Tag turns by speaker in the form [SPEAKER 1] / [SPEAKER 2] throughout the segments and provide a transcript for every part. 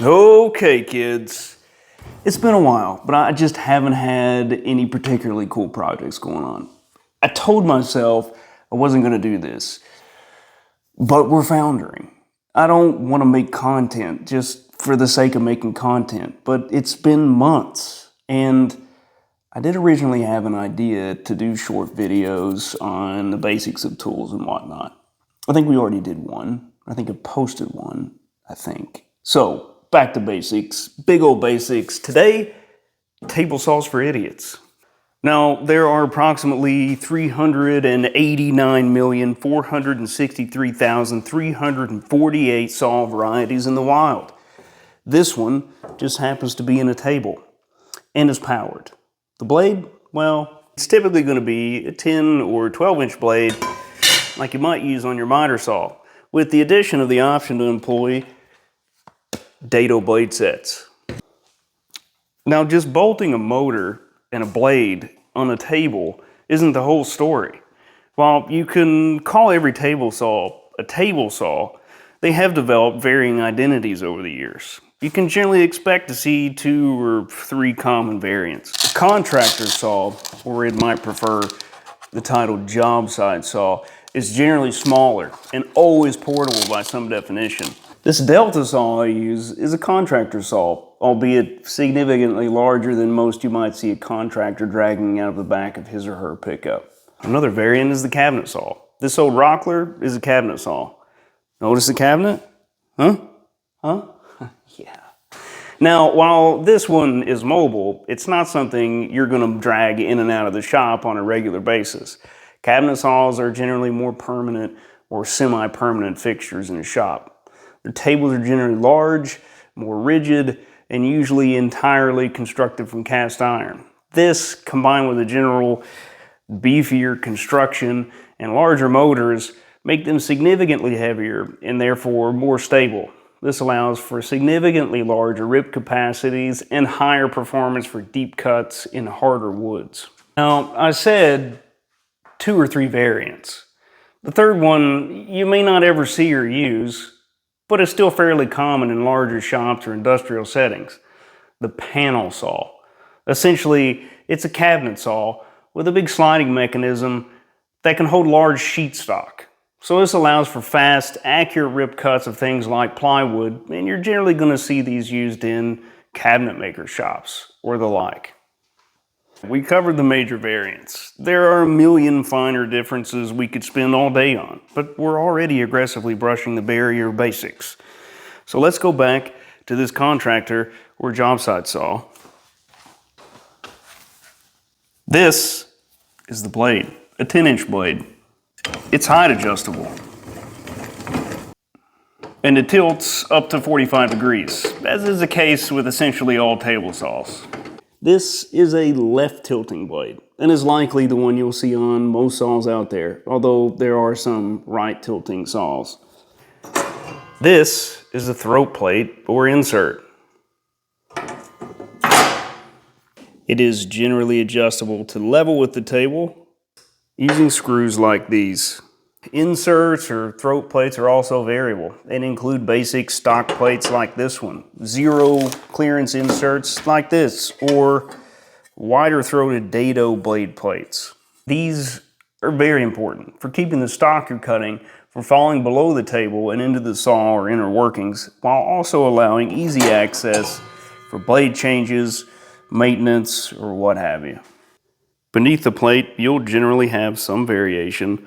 [SPEAKER 1] Okay, kids. It's been a while, but I just haven't had any particularly cool projects going on. I told myself I wasn't going to do this, but we're foundering. I don't want to make content just for the sake of making content, but it's been months, and I did originally have an idea to do short videos on the basics of tools and whatnot. I think we already did one. I think I posted one, I think. So, back to basics, big old basics. Today, table saws for idiots. Now, there are approximately 389,463,348 saw varieties in the wild. This one just happens to be in a table and is powered. The blade, well, it's typically going to be a 10 or 12-inch blade like you might use on your miter saw, with the addition of the option to employ dado blade sets. Now, just bolting a motor and a blade on a table isn't the whole story. While you can call every table saw a table saw, they have developed varying identities over the years. You can generally expect to see 2 or 3 common variants. The contractor saw, or it might prefer the title job site saw, is generally smaller and always portable by some definition. This delta saw I use is a contractor saw, albeit significantly larger than most you might see a contractor dragging out of the back of his or her pickup. Another variant is the cabinet saw. This old rockler is a cabinet saw. Notice the cabinet? Huh? Yeah. Now, while this one is mobile, it's not something you're going to drag in and out of the shop on a regular basis. Cabinet saws are generally more permanent or semi-permanent fixtures in a shop. Their tables are generally large, more rigid, and usually entirely constructed from cast iron. This, combined with a general beefier construction and larger motors, make them significantly heavier and therefore more stable. This allows for significantly larger rip capacities and higher performance for deep cuts in harder woods. Now, I said 2 or 3 variants. The third one you may not ever see or use, but is still fairly common in larger shops or industrial settings. The panel saw. Essentially, it's a cabinet saw with a big sliding mechanism that can hold large sheet stock. So this allows for fast, accurate rip cuts of things like plywood, and you're generally going to see these used in cabinet maker shops or the like. We covered the major variants. There are a million finer differences we could spend all day on, but we're already aggressively brushing the barrier of basics. So let's go back to this contractor or job site saw. This is the blade, a 10-inch blade. It's height adjustable, and it tilts up to 45 degrees, as is the case with essentially all table saws. This is a left tilting blade, and is likely the one you'll see on most saws out there, although there are some right tilting saws. This is a throat plate or insert. It is generally adjustable to level with the table using screws like these. Inserts or throat plates are also variable and include basic stock plates like this one, zero clearance inserts like this, or wider throated dado blade plates. These are very important for keeping the stock you're cutting from falling below the table and into the saw or inner workings, while also allowing easy access for blade changes, maintenance, or what have you. Beneath the plate, you'll generally have some variation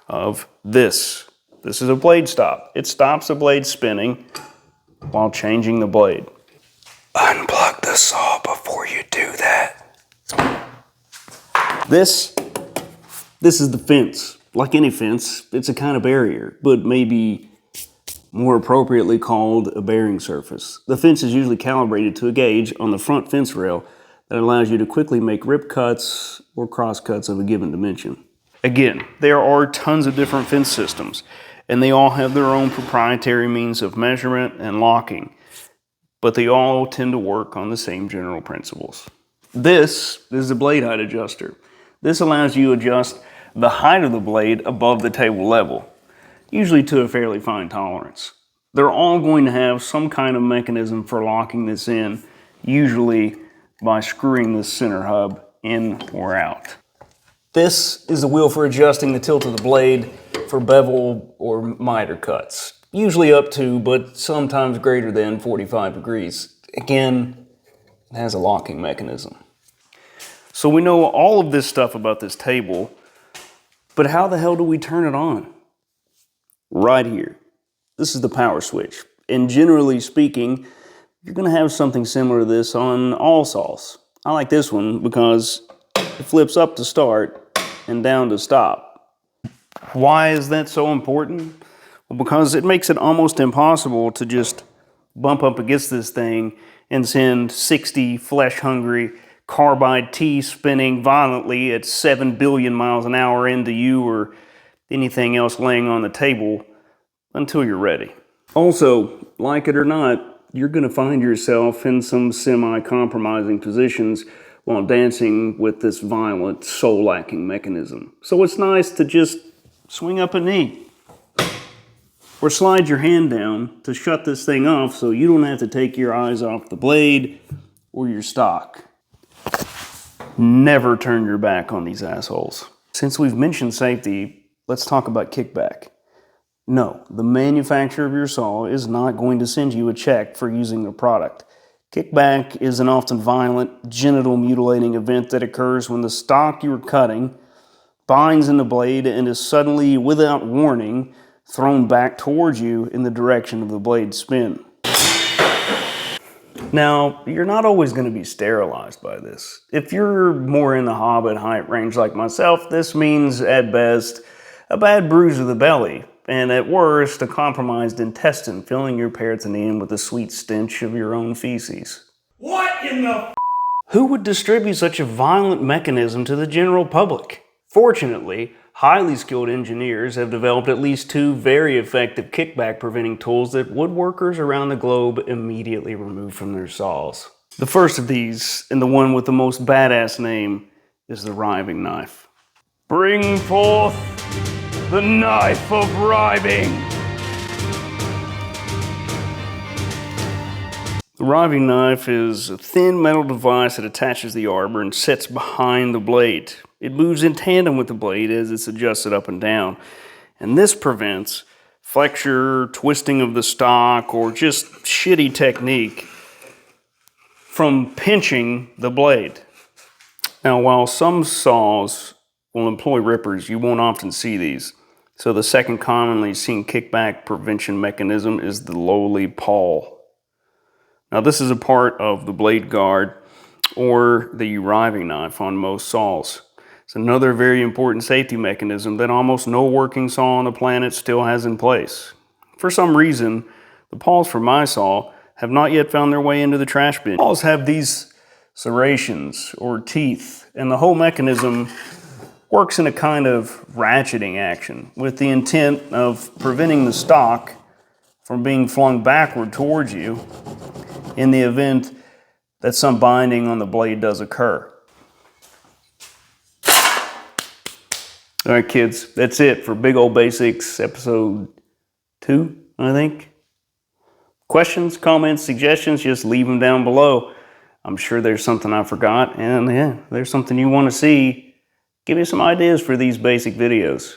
[SPEAKER 1] of this. This is a blade stop. It stops the blade spinning while changing the blade. Unplug the saw before you do that. This is the fence. Like any fence, it's a kind of barrier, but maybe more appropriately called a bearing surface. The fence is usually calibrated to a gauge on the front fence rail that allows you to quickly make rip cuts or cross cuts of a given dimension. Again, there are tons of different fence systems, and they all have their own proprietary means of measurement and locking, but they all tend to work on the same general principles. This is the blade height adjuster. This allows you to adjust the height of the blade above the table level, usually to a fairly fine tolerance. they're all going to have some kind of mechanism for locking this in, usually by screwing this center hub in or out. This is the wheel for adjusting the tilt of the blade for bevel or miter cuts, usually up to, but sometimes greater than 45 degrees. Again, it has a locking mechanism. So we know all of this stuff about this table, but how the hell do we turn it on? Right here. This is the power switch. And generally speaking, you're going to have something similar to this on all saws. I like this one because it flips up to start and down to stop. Why is that so important? Well, because it makes it almost impossible to just bump up against this thing and send 60 flesh-hungry carbide teeth spinning violently at 7 billion miles an hour into you or anything else laying on the table until you're ready. Also, like it or not, you're going to find yourself in some semi-compromising positions while dancing with this violent, soul-lacking mechanism. So it's nice to just swing up a knee or slide your hand down to shut this thing off so you don't have to take your eyes off the blade or your stock. Never turn your back on these assholes. Since we've mentioned safety, let's talk about kickback. No, the manufacturer of your saw is not going to send you a check for using their product. Kickback is an often violent, genital mutilating event that occurs when the stock you're cutting binds in the blade and is suddenly, without warning, thrown back towards you in the direction of the blade's spin. Now, you're not always going to be sterilized by this. If you're more in the hobbit height range like myself, this means, at best, a bad bruise of the belly, and at worst, a compromised intestine filling your peritoneum with the sweet stench of your own feces.
[SPEAKER 2] What in the
[SPEAKER 1] Who would distribute such a violent mechanism to the general public? Fortunately, highly skilled engineers have developed at least 2 very effective kickback preventing tools that woodworkers around the globe immediately remove from their saws. The first of these, and the one with the most badass name, is the riving knife. Bring forth the knife of riving! The riving knife is a thin metal device that attaches the arbor and sits behind the blade. It moves in tandem with the blade as it's adjusted up and down. And this prevents flexure, twisting of the stock, or just shitty technique from pinching the blade. Now, while some saws will employ rippers, you won't often see these. So the second commonly seen kickback prevention mechanism is the lowly pawl. Now, this is a part of the blade guard or the riving knife on most saws. It's another very important safety mechanism that almost no working saw on the planet still has in place. For some reason, the pawls for my saw have not yet found their way into the trash bin. Pawls have these serrations or teeth, and the whole mechanism works in a kind of ratcheting action with the intent of preventing the stock from being flung backward towards you in the event that some binding on the blade does occur. All right, kids, that's it for Big Ol' Basics, episode 2, I think. Questions, comments, suggestions, just leave them down below. I'm sure there's something I forgot, and yeah, there's something you want to see. Give me some ideas for these basic videos.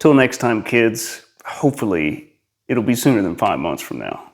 [SPEAKER 1] Till next time, kids, hopefully it'll be sooner than 5 months from now.